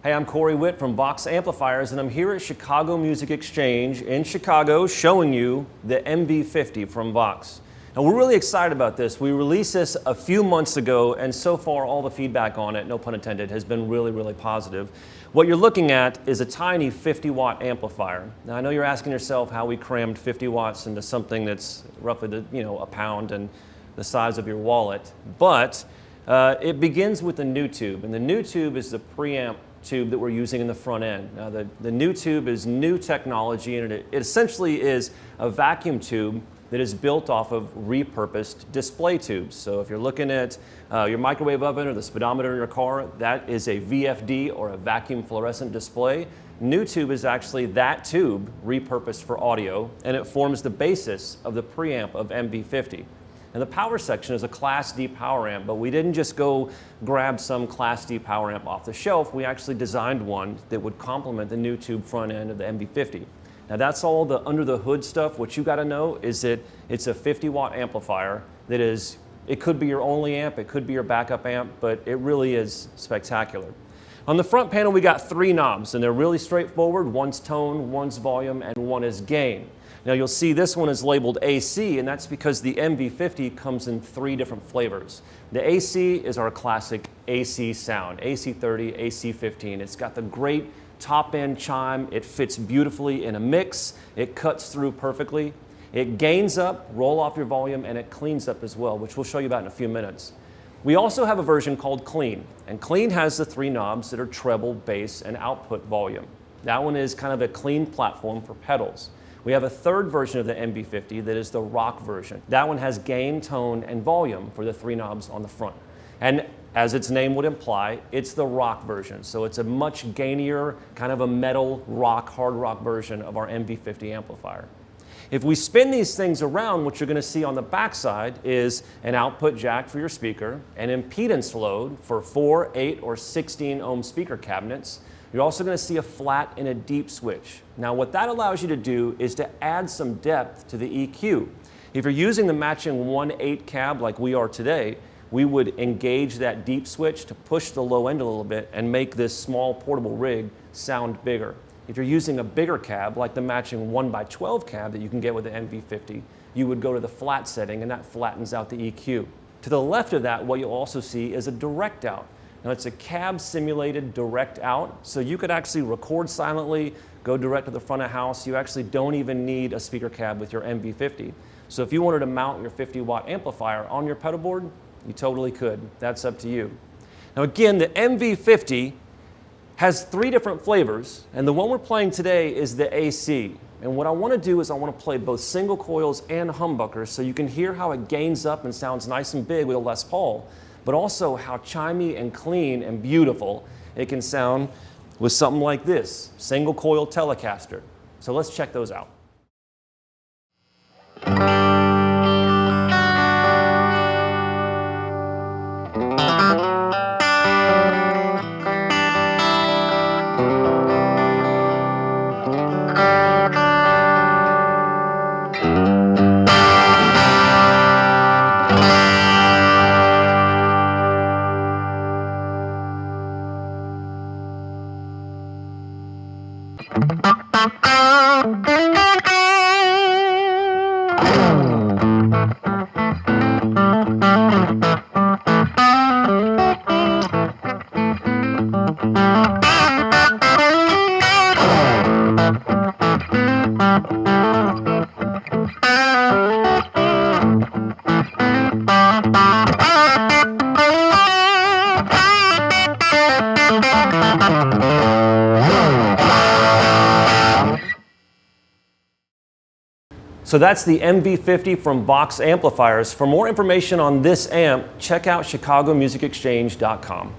Hey, I'm Witt from VOX Amplifiers, and I'm here at Chicago Music Exchange in Chicago showing you the MV50 from VOX. Now, we're really excited about this. We released this a few months ago, and so far all the feedback on it, no pun intended, has been really, really positive. What you're looking at is a tiny 50-watt amplifier. Now, I know you're asking yourself how we crammed 50 watts into something that's roughly a pound and the size of your wallet, but it begins with the new tube, and the new tube is the Preamp Tube that we're using in the front end. Now the new tube is new technology, and it essentially is a vacuum tube that is built off of repurposed display tubes. So if you're looking at your microwave oven or the speedometer in your car, that is a VFD or a vacuum fluorescent display. New tube is actually that tube repurposed for audio, and it forms the basis of the preamp of MV50. And the power section is a Class D power amp, but we didn't just go grab some Class D power amp off the shelf. We actually designed one that would complement the new tube front end of the MV50. Now that's all the under the hood stuff. What you gotta know is that it's a 50-watt amplifier that is, it could be your only amp, it could be your backup amp, but it really is spectacular. On the front panel, we got 3 knobs, and they're really straightforward. One's tone, one's volume, and one is gain. Now you'll see this one is labeled AC, and that's because the MV50 comes in 3 different flavors. The AC is our classic AC sound, AC30, AC15. It's got the great top-end chime. It fits beautifully in a mix. It cuts through perfectly. It gains up, roll off your volume, and it cleans up as well, which we'll show you about in a few minutes. We also have a version called Clean, and Clean has the 3 knobs that are treble, bass, and output volume. That one is kind of a clean platform for pedals. We have a 3rd version of the MV50 that is the rock version. That one has gain, tone, and volume for the 3 knobs on the front. And as its name would imply, it's the rock version. So it's a much gainier, kind of a metal rock, hard rock version of our MV50 amplifier. If we spin these things around, what you're gonna see on the backside is an output jack for your speaker, an impedance load for 4, 8, or 16 ohm speaker cabinets. You're also going to see a flat and a deep switch. Now what that allows you to do is to add some depth to the EQ. If you're using the matching 1/8 cab like we are today, we would engage that deep switch to push the low end a little bit and make this small portable rig sound bigger. If you're using a bigger cab like the matching 1x12 cab that you can get with the MV50, you would go to the flat setting, and that flattens out the EQ. To the left of that, what you'll also see is a direct out. Now it's a cab simulated direct out, so you could actually record silently, go direct to the front of house. You actually don't even need a speaker cab with your MV50. So if you wanted to mount your 50-watt amplifier on your pedal board, you totally could. That's up to you. Now again, the MV50 has 3 different flavors, and the one we're playing today is the AC. And what I want to do is I want to play both single coils and humbuckers so you can hear how it gains up and sounds nice and big with a Les Paul, but also how chimey and clean and beautiful it can sound with something like this, single coil Telecaster. So let's check those out. So that's the MV50 from VOX Amplifiers. For more information on this amp, check out chicagomusicexchange.com.